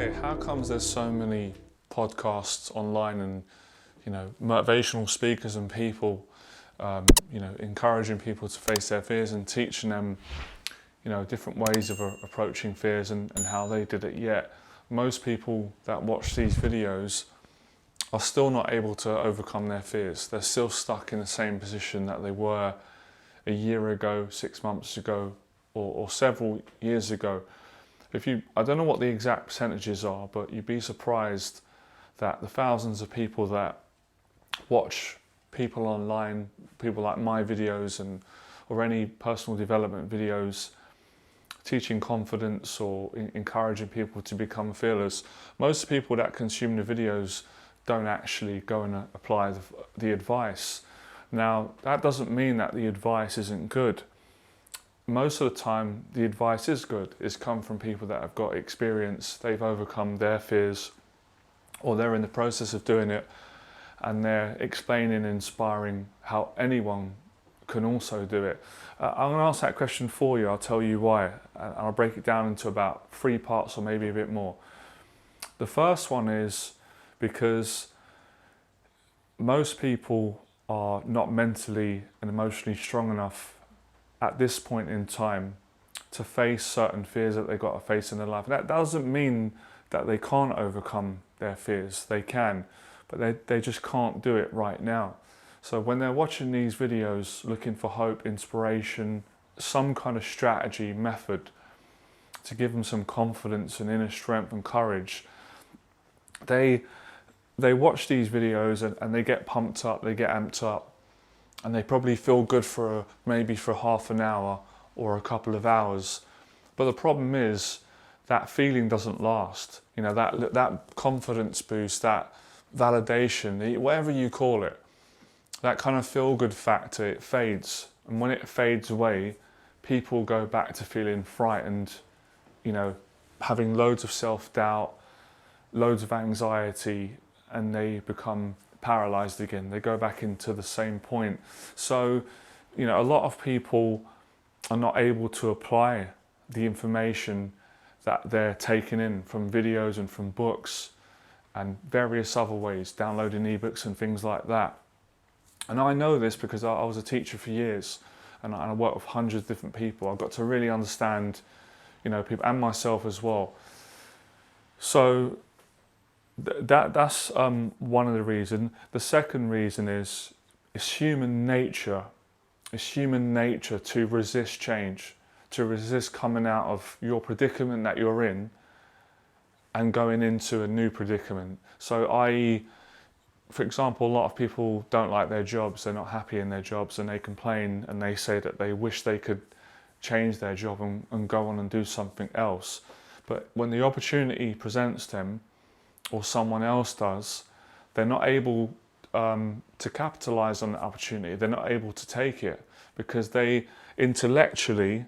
Okay, how comes there's so many podcasts online and, motivational speakers and people, encouraging people to face their fears and teaching them, different ways of approaching fears and how they did it, yet most people that watch these videos are still not able to overcome their fears. They're still stuck in the same position that they were a year ago, 6 months ago, or several years ago. I don't know what the exact percentages are, but you'd be surprised that the thousands of people that watch people online, people like my videos or any personal development videos, teaching confidence or encouraging people to become fearless, most people that consume the videos don't actually go and apply the advice. Now, that doesn't mean that the advice isn't good. Most of the time, the advice is good. It's come from people that have got experience, they've overcome their fears, or they're in the process of doing it, and they're explaining and inspiring how anyone can also do it. I'm going to ask that question for you. I'll tell you why, and I'll break it down into about 3 parts or maybe a bit more. The first one is because most people are not mentally and emotionally strong enough at this point in time to face certain fears that they've got to face in their life. That doesn't mean that they can't overcome their fears. They can, but they just can't do it right now. So when they're watching these videos looking for hope, inspiration, some kind of strategy, method to give them some confidence and inner strength and courage, they watch these videos and they get pumped up, they get amped up, and they probably feel good maybe for half an hour or a couple of hours. But the problem is that feeling doesn't last. That confidence boost, that validation, whatever you call it, that kind of feel-good factor, it fades. And when it fades away, people go back to feeling frightened, having loads of self-doubt, loads of anxiety, and they become paralyzed again. They go back into the same point. So, a lot of people are not able to apply the information that they're taking in from videos and from books and various other ways, downloading ebooks and things like that. And I know this because I was a teacher for years and I worked with hundreds of different people. I've got to really understand, people and myself as well. So that's one of the reasons. The second reason is it's human nature. It's human nature to resist change, to resist coming out of your predicament that you're in and going into a new predicament. So i.e., for example, a lot of people don't like their jobs, they're not happy in their jobs, and they complain and they say that they wish they could change their job and go on and do something else. But when the opportunity presents them, or someone else does, they're not able to capitalize on the opportunity. They're not able to take it because they intellectually,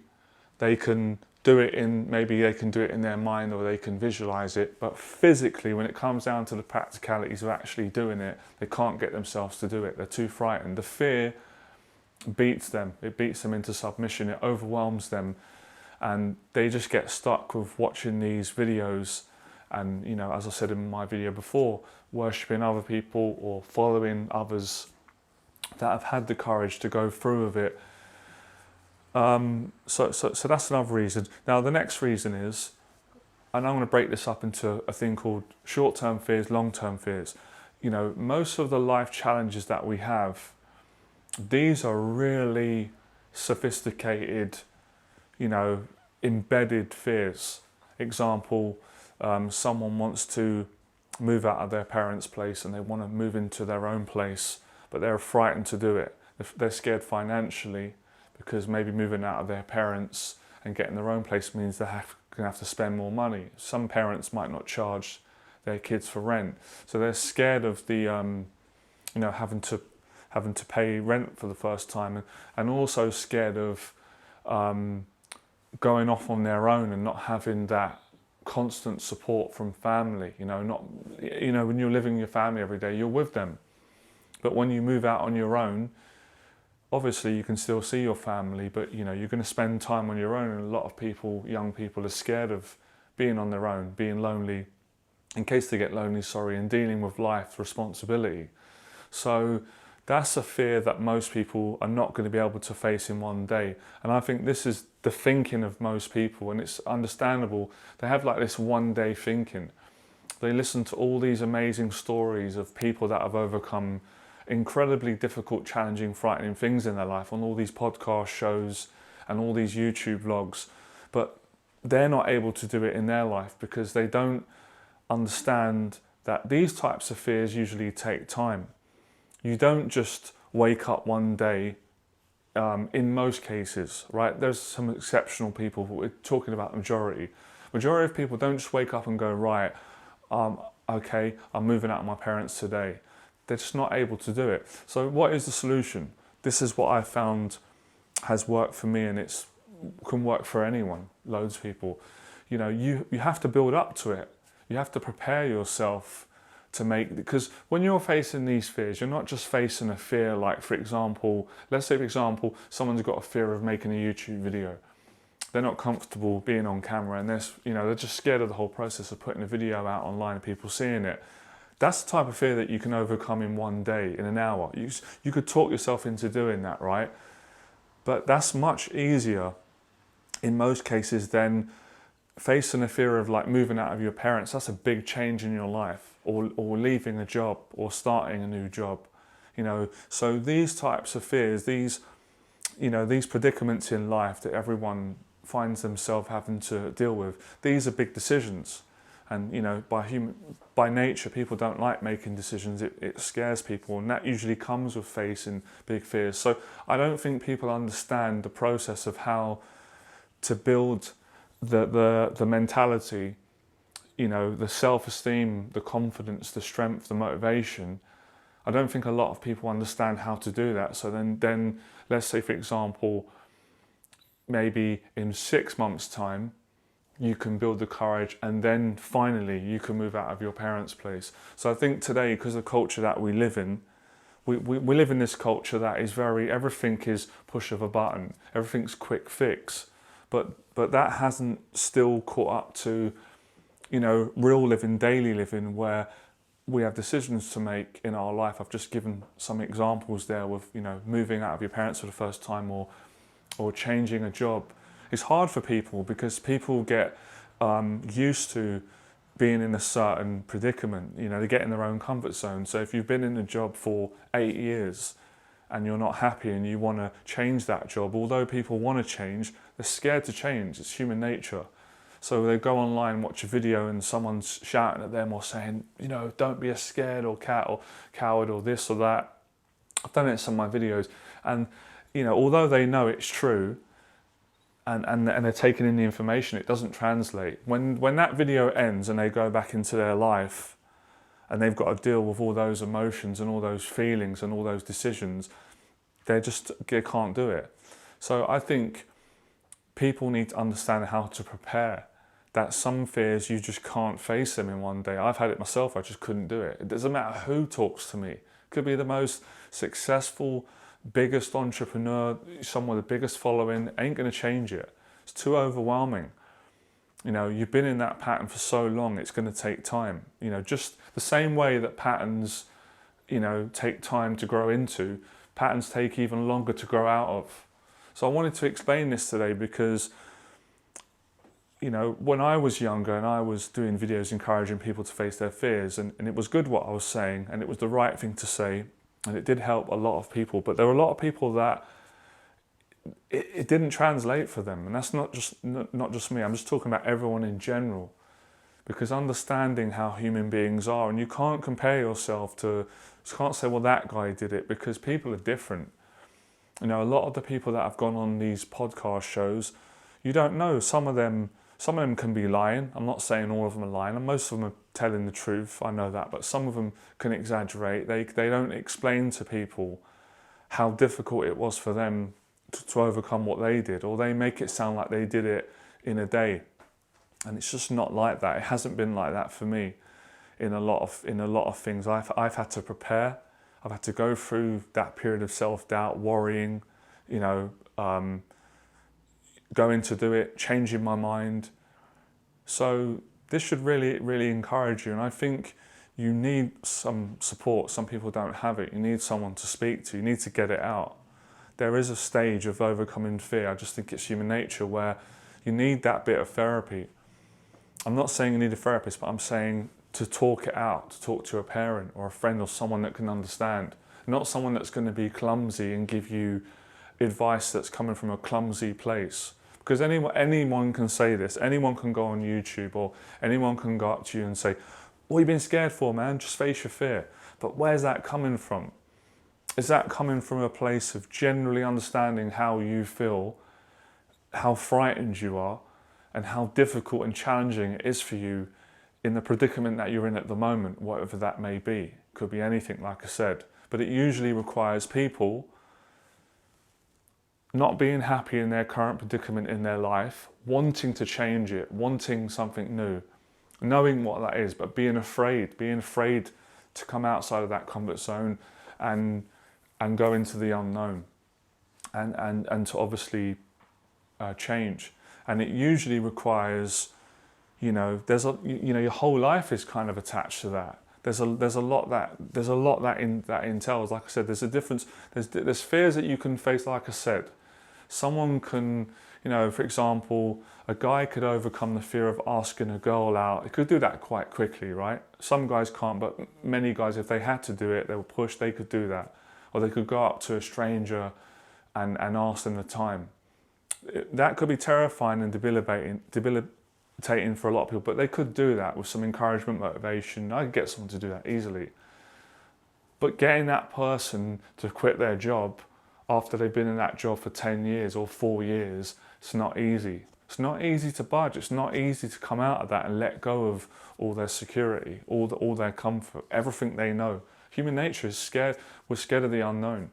they can do it maybe they can do it in their mind or they can visualize it, but physically, when it comes down to the practicalities of actually doing it, they can't get themselves to do it. They're too frightened. The fear beats them. It beats them into submission. It overwhelms them, and they just get stuck with watching these videos and, as I said in my video before, worshipping other people or following others that have had the courage to go through with it. So that's another reason. Now the next reason is, and I'm going to break this up into a thing called short-term fears, long-term fears. Most of the life challenges that we have, these are really sophisticated, embedded fears. Example, someone wants to move out of their parents' place and they want to move into their own place, but they're frightened to do it. They're scared financially because maybe moving out of their parents and getting their own place means they're going to have to spend more money. Some parents might not charge their kids for rent, so they're scared of the having to pay rent for the first time, and also scared of going off on their own and not having that constant support from family. When you're living with your family every day, you're with them, but when you move out on your own, obviously you can still see your family, but you're going to spend time on your own, and a lot of people, young people, are scared of being on their own, being lonely, in case they get lonely, and dealing with life responsibility. So that's a fear that most people are not going to be able to face in one day. And I think this is the thinking of most people, and it's understandable. They have like this one day thinking. They listen to all these amazing stories of people that have overcome incredibly difficult, challenging, frightening things in their life on all these podcast shows and all these YouTube vlogs, but they're not able to do it in their life because they don't understand that these types of fears usually take time. You don't just wake up one day, in most cases, right? There's some exceptional people, but we're talking about the majority. Majority of people don't just wake up and go, right, okay, I'm moving out of my parents today. They're just not able to do it. So what is the solution? This is what I found has worked for me, and it can work for anyone, loads of people. You know, you have to build up to it. You have to prepare yourself to make, because when you're facing these fears, you're not just facing a fear like, for example, let's say, for example, someone's got a fear of making a YouTube video. They're not comfortable being on camera, and they're just scared of the whole process of putting a video out online and people seeing it. That's the type of fear that you can overcome in one day, in an hour. You could talk yourself into doing that, right? But that's much easier in most cases than facing a fear of like moving out of your parents. That's a big change in your life, or leaving a job or starting a new job. So these types of fears, these predicaments in life that everyone finds themselves having to deal with, these are big decisions. And by nature, people don't like making decisions. It scares people, and that usually comes with facing big fears. So I don't think people understand the process of how to build the mentality, the self-esteem, the confidence, the strength, the motivation. I don't think a lot of people understand how to do that. So then let's say, for example, maybe in 6 months' time, you can build the courage, and then finally you can move out of your parents' place. So I think today, because of the culture that we live in, we live in this culture that is everything is push of a button, everything's quick fix. But that hasn't still caught up to, real living, daily living, where we have decisions to make in our life. I've just given some examples there with, moving out of your parents for the first time, or changing a job. It's hard for people because people get used to being in a certain predicament. They get in their own comfort zone. So if you've been in a job for 8 years and you're not happy and you want to change that job, although people want to change, they're scared to change. It's human nature. So they go online, watch a video, and someone's shouting at them or saying, don't be a scared or coward or this or that. I've done it in some of my videos. And, although they know it's true, and they're taking in the information, it doesn't translate. When that video ends and they go back into their life and they've got to deal with all those emotions and all those feelings and all those decisions, they can't do it. So I think people need to understand how to prepare. That some fears, you just can't face them in one day. I've had it myself, I just couldn't do it. It doesn't matter who talks to me. It could be the most successful, biggest entrepreneur, someone with the biggest following, ain't going to change it. It's too overwhelming. You've been in that pattern for so long, it's going to take time. Just the same way that patterns, take time to grow into, patterns take even longer to grow out of. So I wanted to explain this today because, when I was younger and I was doing videos encouraging people to face their fears, and it was good what I was saying, and it was the right thing to say, and it did help a lot of people, but there were a lot of people that it didn't translate for them. And that's not just me, I'm just talking about everyone in general, because understanding how human beings are, and you can't compare yourself to, you can't say, well, that guy did it, because people are different. A lot of the people that have gone on these podcast shows, you don't know, some of them can be lying. I'm not saying all of them are lying, and most of them are telling the truth, I know that, but some of them can exaggerate. They don't explain to people how difficult it was for them to overcome what they did, or they make it sound like they did it in a day. And it's just not like that. It hasn't been like that for me in a lot of things. I've had to prepare. I've had to go through that period of self-doubt, worrying, going to do it, changing my mind. So This should really, really encourage you. And I think you need some support. Some people don't have it. You need someone to speak to. You need to get it out. There is a stage of overcoming fear. I just think it's human nature where you need that bit of therapy. I'm not saying you need a therapist, but I'm saying to talk it out, to talk to a parent or a friend or someone that can understand. Not someone that's going to be clumsy and give you advice that's coming from a clumsy place. Because anyone can say this. Anyone can go on YouTube or anyone can go up to you and say, what have you been scared for, man? Just face your fear. But where's that coming from? Is that coming from a place of generally understanding how you feel, how frightened you are, and how difficult and challenging it is for you in the predicament that you're in at the moment, whatever that may be? Could be anything, like I said. But it usually requires people not being happy in their current predicament in their life, wanting to change it, wanting something new, knowing what that is, but being afraid to come outside of that comfort zone and go into the unknown and to obviously change. And it usually requires, your whole life is kind of attached to that. There's a lot that entails. Like I said, there's a difference. There's fears that you can face. Like I said, someone can, for example, a guy could overcome the fear of asking a girl out. He could do that quite quickly, right? Some guys can't, but many guys, if they had to do it, they were pushed, they could do that. Or they could go up to a stranger and ask them the time. That could be terrifying and debilitating for a lot of people, but they could do that with some encouragement, motivation. I could get someone to do that easily. But getting that person to quit their job after they've been in that job for 10 years or 4 years, it's not easy. It's not easy to budge. It's not easy to come out of that and let go of all their security, all their comfort, everything they know. Human nature is scared. We're scared of the unknown.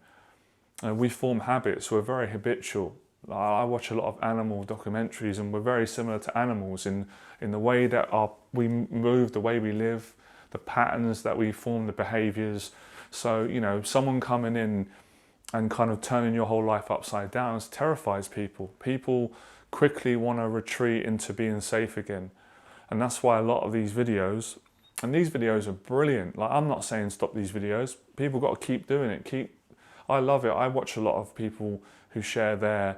We form habits. We're very habitual. I watch a lot of animal documentaries, and we're very similar to animals in the way that we move, the way we live, the patterns that we form, the behaviours. So, someone coming in and kind of turning your whole life upside down terrifies people. People quickly want to retreat into being safe again. And that's why a lot of these videos, and these videos are brilliant. Like, I'm not saying stop these videos. People got to keep doing it. I love it. I watch a lot of people who share their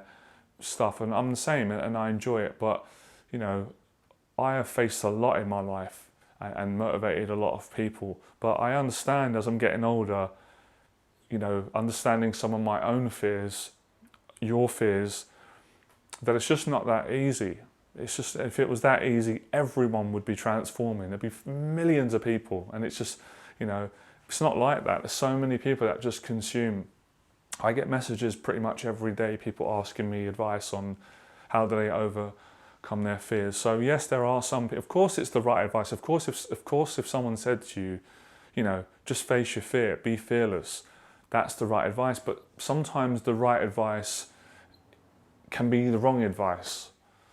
stuff, and I'm the same, and I enjoy it. But, I have faced a lot in my life and motivated a lot of people. But I understand as I'm getting older, understanding some of my own fears, your fears, that it's just not that easy. It's just, if it was that easy, everyone would be transforming. There'd be millions of people, and it's just, it's not like that. There's so many people that just consume. I get messages pretty much every day, people asking me advice on how do they overcome their fears. So yes, there are some. Of course, it's the right advice. Of course, if someone said to you, just face your fear, be fearless, that's the right advice. But sometimes the right advice can be the wrong advice,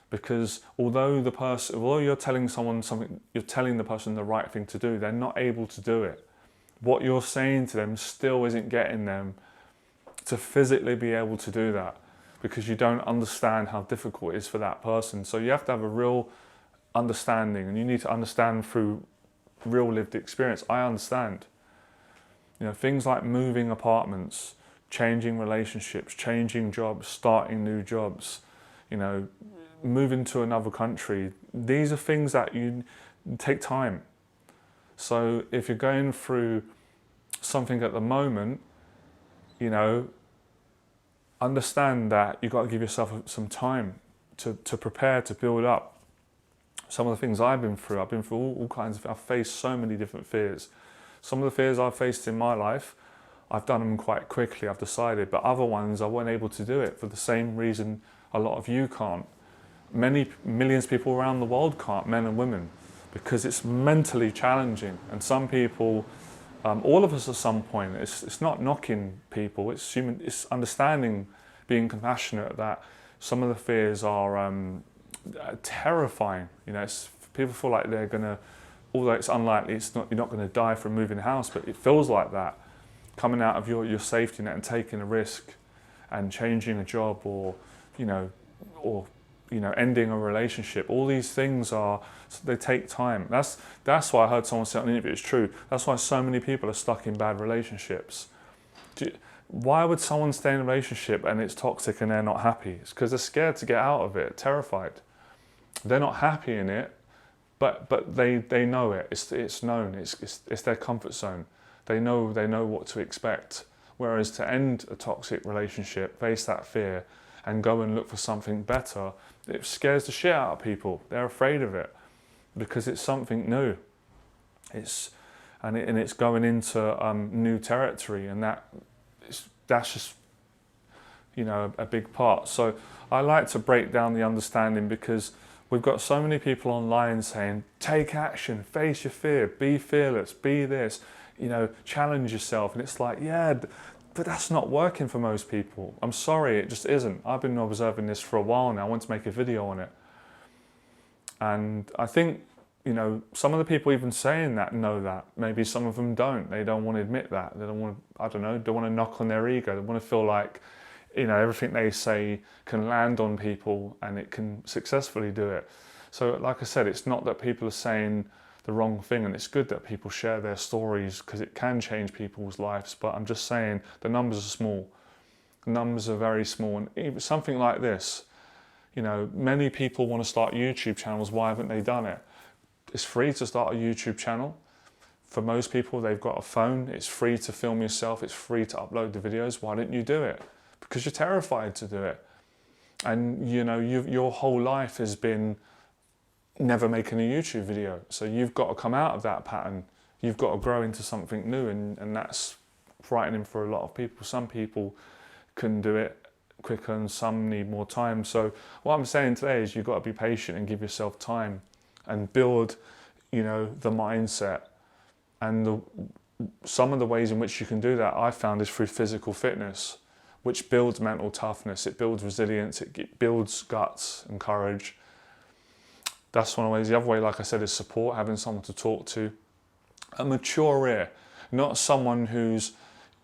because although you're telling someone something, you're telling the person the right thing to do, they're not able to do it. What you're saying to them still isn't getting them to physically be able to do that, because you don't understand how difficult it is for that person. So you have to have a real understanding, and you need to understand through real lived experience. I understand. Things like moving apartments, changing relationships, changing jobs, starting new jobs, moving to another country. These are things that you take time. So if you're going through something at the moment, understand that you've got to give yourself some time to prepare, to build up. Some of the things I've been through all kinds of, I've faced so many different fears. Some of the fears I've faced in my life, I've done them quite quickly, I've decided, but other ones I wasn't able to do it for the same reason a lot of you can't. Millions of people around the world can't, men and women, because it's mentally challenging. And some people, all of us at some point, it's not knocking people, it's understanding, being compassionate, that some of the fears are terrifying. People feel like they're gonna, although it's unlikely, you're not gonna die from moving house, but it feels like that. Coming out of your safety net and taking a risk and changing a job, or ending a relationship. All these things they take time. That's why I heard someone say on an interview, it's true. That's why so many people are stuck in bad relationships. Why would someone stay in a relationship and it's toxic and they're not happy? It's because they're scared to get out of it, terrified. They're not happy in it, but they know it. It's known. It's their comfort zone. They know what to expect. Whereas to end a toxic relationship, face that fear, and go and look for something better, it scares the shit out of people. They're afraid of it because it's something new. It's going into new territory, and that's just a big part. So I like to break down the understanding, because we've got so many people online saying, take action, face your fear, be fearless, be this, challenge yourself. And it's like, yeah, but that's not working for most people. I'm sorry, it just isn't. I've been observing this for a while now. I want to make a video on it. And I think, some of the people even saying that know that. Maybe some of them don't. They don't want to admit that. They don't want to, don't want to knock on their ego. They want to feel like, everything they say can land on people and it can successfully do it. So like I said, it's not that people are saying the wrong thing, and it's good that people share their stories because it can change people's lives. But I'm just saying the numbers are small. The numbers are very small. And even something like this, many people want to start YouTube channels. Why haven't they done it? It's free to start a YouTube channel. For most people, they've got a phone. It's free to film yourself. It's free to upload the videos. Why didn't you do it? Because you're terrified to do it. And your whole life has been never making a YouTube video. So you've got to come out of that pattern. You've got to grow into something new, and that's frightening for a lot of people. Some people can do it quicker and some need more time. So what I'm saying today is you've got to be patient and give yourself time and build, the mindset. And some of the ways in which you can do that, I found, is through physical fitness, which builds mental toughness, it builds resilience, it builds guts and courage. That's one of the ways. The other way, like I said, is support, having someone to talk to. A mature ear, not someone who's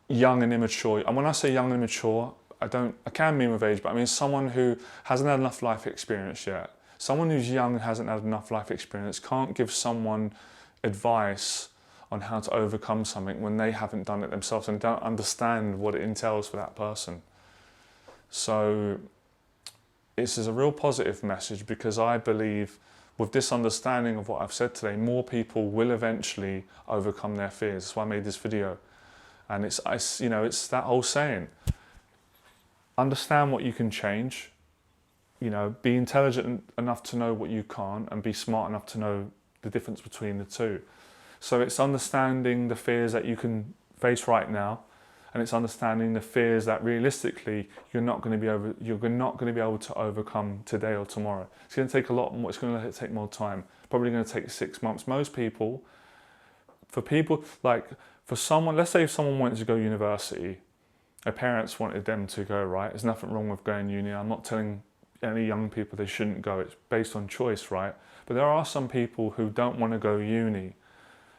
young and immature. And when I say young and immature, I can mean with age, but I mean someone who hasn't had enough life experience yet. Someone who's young and hasn't had enough life experience can't give someone advice on how to overcome something when they haven't done it themselves and don't understand what it entails for that person. So this is a real positive message, because I believe with this understanding of what I've said today, more people will eventually overcome their fears. That's why I made this video. And it's that whole saying, understand what you can change, be intelligent enough to know what you can't, and be smart enough to know the difference between the two. So it's understanding the fears that you can face right now, and it's understanding the fears that realistically you're not going to be able to overcome today or tomorrow. It's going to take a lot more. It's going to take more time. Probably going to take 6 months. Most people, for someone, let's say if someone wanted to go to university, their parents wanted them to go, right? There's nothing wrong with going uni. I'm not telling any young people they shouldn't go. It's based on choice, right? But there are some people who don't want to go uni,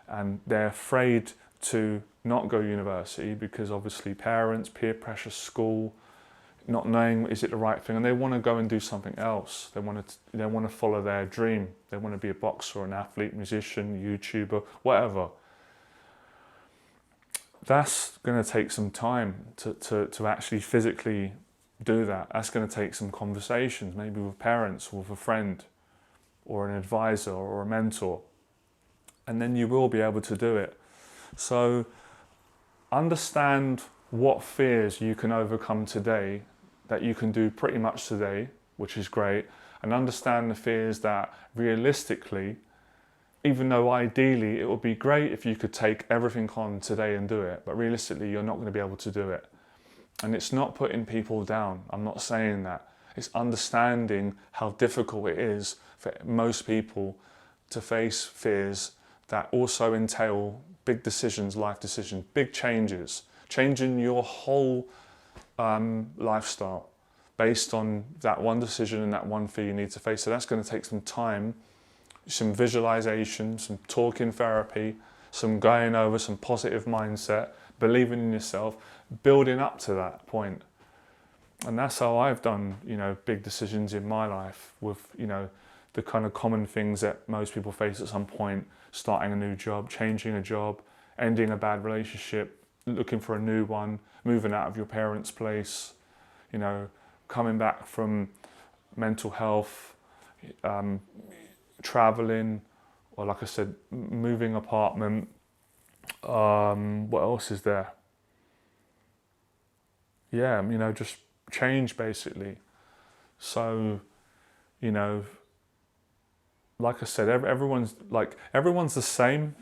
and they're afraid to not go university because obviously parents, peer pressure, school, not knowing is it the right thing, and they want to go and do something else. They want to follow their dream. They want to be a boxer, an athlete, musician, YouTuber, whatever. That's going to take some time to actually physically do that. That's going to take some conversations, maybe with parents or with a friend or an advisor or a mentor. And then you will be able to do it. So understand what fears you can overcome today, that you can do pretty much today, which is great, and understand the fears that realistically, even though ideally it would be great if you could take everything on today and do it, but realistically you're not going to be able to do it. And it's not putting people down. I'm not saying that. It's understanding how difficult it is for most people to face fears that also entail big decisions, life decisions, big changes, changing your whole lifestyle based on that one decision and that one fear you need to face. So that's going to take some time, some visualization, some talking therapy, some going over, some positive mindset, believing in yourself, building up to that point. And that's how I've done, big decisions in my life with, the kind of common things that most people face at some point: starting a new job, changing a job, ending a bad relationship, looking for a new one, moving out of your parents' place, coming back from mental health, traveling, or like I said, moving apartment. What else is there? Yeah, just change basically. So, like I said, everyone's the same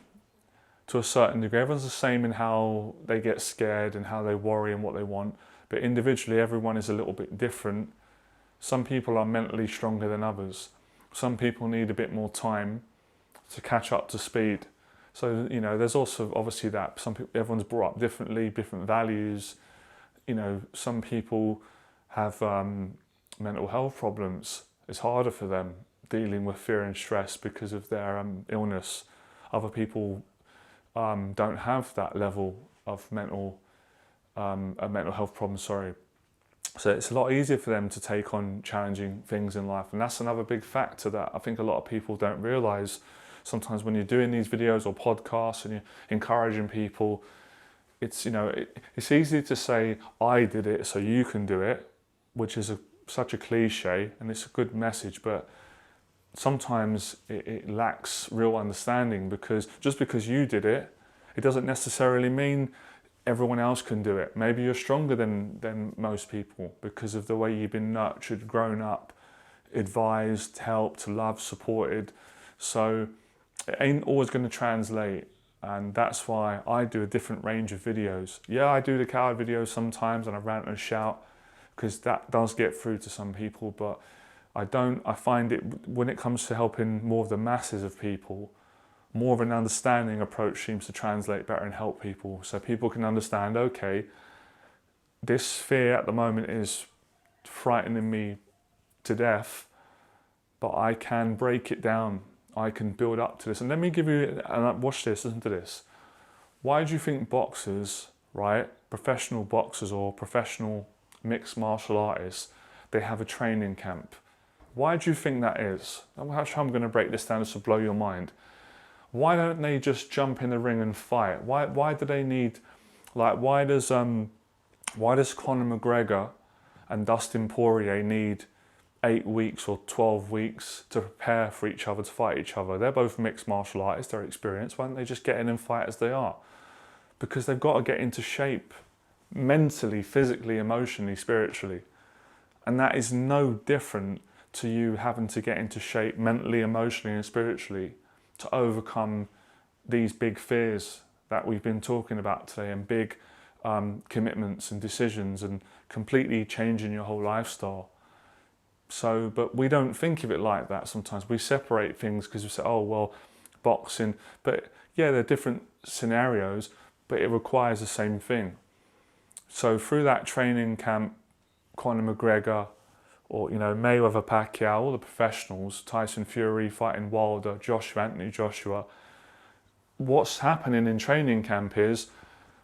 to a certain degree. Everyone's the same in how they get scared and how they worry and what they want. But individually, everyone is a little bit different. Some people are mentally stronger than others. Some people need a bit more time to catch up to speed. So, there's also obviously that everyone's brought up differently, different values. Some people have mental health problems. It's harder for them dealing with fear and stress because of their illness. Other people don't have that level of a mental health problem. Sorry. So it's a lot easier for them to take on challenging things in life, and that's another big factor that I think a lot of people don't realise. Sometimes when you're doing these videos or podcasts and you're encouraging people, it's it's easy to say I did it so you can do it, which is such a cliche, and it's a good message, but sometimes it lacks real understanding, because just because you did it, it doesn't necessarily mean everyone else can do it. Maybe you're stronger than most people because of the way you've been nurtured, grown up, advised, helped, loved, supported. So it ain't always going to translate, and that's why I do a different range of videos. Yeah, I do the coward videos sometimes and I rant and shout, because that does get through to some people, but I find it, when it comes to helping more of the masses of people, more of an understanding approach seems to translate better and help people. So people can understand, okay, this fear at the moment is frightening me to death, but I can break it down. I can build up to this. And let me give you, and watch this, listen to this. Why do you think boxers, right, professional boxers or professional mixed martial artists, they have a training camp? Why do you think that is? I'm going to break this down just to blow your mind. Why don't they just jump in the ring and fight? Why do they need, why does Conor McGregor and Dustin Poirier need 8 weeks or 12 weeks to prepare for each other, to fight each other? They're both mixed martial artists, they're experienced. Why don't they just get in and fight as they are? Because they've got to get into shape mentally, physically, emotionally, spiritually. And that is no different to you having to get into shape mentally, emotionally and spiritually to overcome these big fears that we've been talking about today, and big commitments and decisions, and completely changing your whole lifestyle. So, but we don't think of it like that sometimes. We separate things because we say, oh, well, boxing. But yeah, they're different scenarios, but it requires the same thing. So through that training camp, Conor McGregor, or Mayweather, Pacquiao, all the professionals, Tyson Fury fighting Wilder, Anthony Joshua, what's happening in training camp is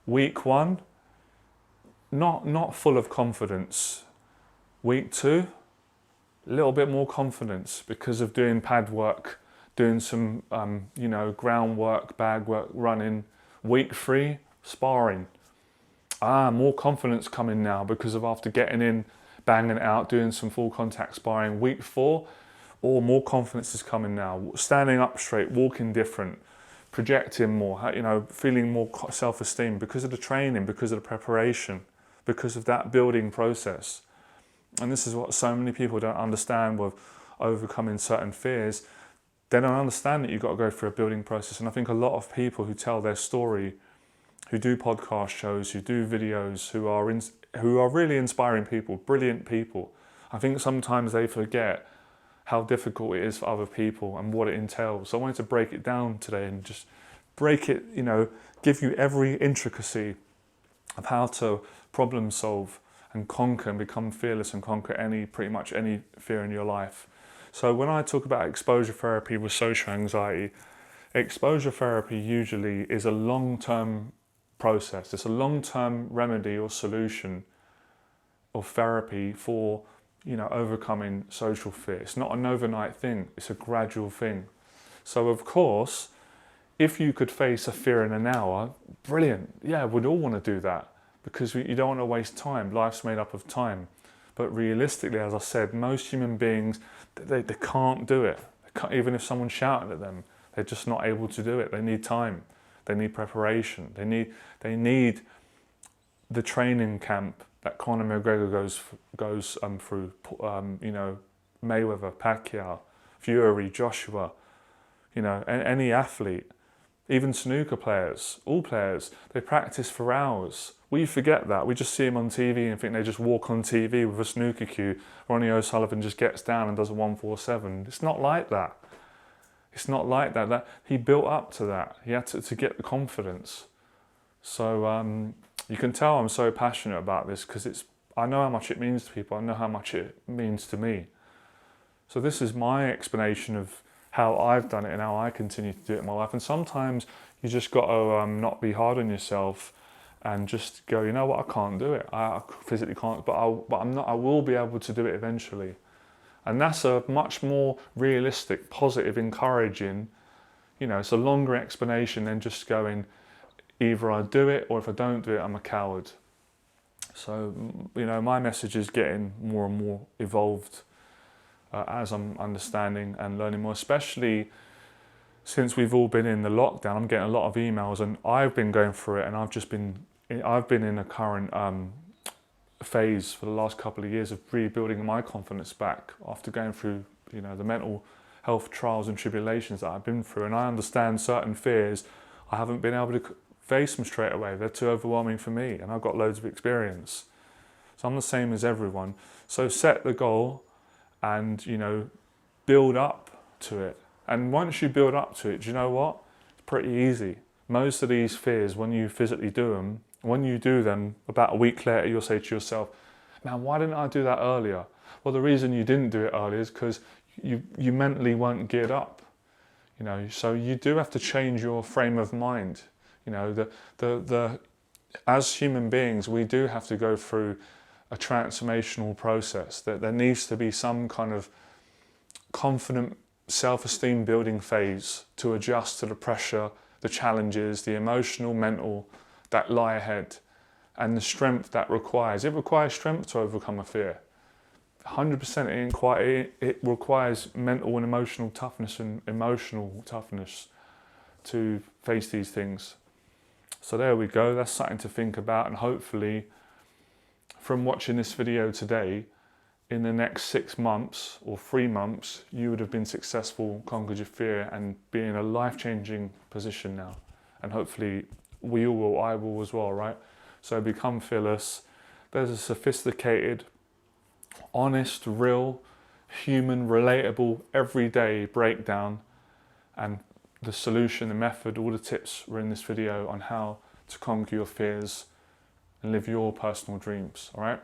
week 1, not full of confidence. Week 2, a little bit more confidence because of doing pad work, doing some groundwork, bag work, running. Week 3, sparring. More confidence coming now because of after getting in, banging it out, doing some full contact sparring. Week 4, more confidence is coming now. Standing up straight, walking different, projecting more, feeling more self-esteem because of the training, because of the preparation, because of that building process. And this is what so many people don't understand with overcoming certain fears. They don't understand that you've got to go through a building process. And I think a lot of people who tell their story, who do podcast shows, who do videos, who are really inspiring people, brilliant people, I think sometimes they forget how difficult it is for other people and what it entails. So I wanted to break it down today and just break it, give you every intricacy of how to problem solve and conquer and become fearless and conquer pretty much any fear in your life. So when I talk about exposure therapy with social anxiety, exposure therapy usually is a long-term process. It's a long-term remedy or solution of therapy for, overcoming social fear. It's not an overnight thing, it's a gradual thing. So of course, if you could face a fear in an hour, brilliant. Yeah, we'd all want to do that, because you don't want to waste time. Life's made up of time. But realistically, as I said, most human beings, they can't do it. They can't, even if someone's shouting at them, they're just not able to do it. They need time. They need preparation. They need the training camp that Conor McGregor goes through. Mayweather, Pacquiao, Fury, Joshua. Any athlete, even snooker players, all players, they practice for hours. We forget that. We just see them on TV and think they just walk on TV with a snooker cue. Ronnie O'Sullivan just gets down and does a 147. It's not like that. It's not like that. He built up to that. He had to get the confidence. So you can tell I'm so passionate about this, because I know how much it means to people. I know how much it means to me. So this is my explanation of how I've done it and how I continue to do it in my life. And sometimes you just got to not be hard on yourself and just go, you know what, I can't do it. I physically can't, but I will be able to do it eventually. And that's a much more realistic, positive, encouraging, it's a longer explanation than just going, either I do it, or if I don't do it, I'm a coward. So, my message is getting more and more evolved as I'm understanding and learning more, especially since we've all been in the lockdown. I'm getting a lot of emails, and I've been going through it, and I've been in a current phase for the last couple of years of rebuilding my confidence back after going through, the mental health trials and tribulations that I've been through. And I understand certain fears, I haven't been able to face them straight away. They're too overwhelming for me, and I've got loads of experience. So I'm the same as everyone. So set the goal and, build up to it. And once you build up to it, do you know what? It's pretty easy. Most of these fears, when you physically do them, when you do them, about a week later, you'll say to yourself, man, why didn't I do that earlier? Well, the reason you didn't do it earlier is because you mentally weren't geared up. So you do have to change your frame of mind. As human beings, we do have to go through a transformational process. That there needs to be some kind of confident self-esteem building phase to adjust to the pressure, the challenges, the emotional, mental that lie ahead, and the strength that requires. It requires strength to overcome a fear. 100% it requires mental and emotional toughness to face these things. So there we go, that's something to think about, and hopefully from watching this video today, in the next 6 months or 3 months, you would have been successful, conquered your fear, and be in a life-changing position now. And hopefully we all will, I will as well, right? So become fearless. There's a sophisticated, honest, real, human, relatable, everyday breakdown, and the solution, the method, all the tips were in this video on how to conquer your fears and live your personal dreams, all right?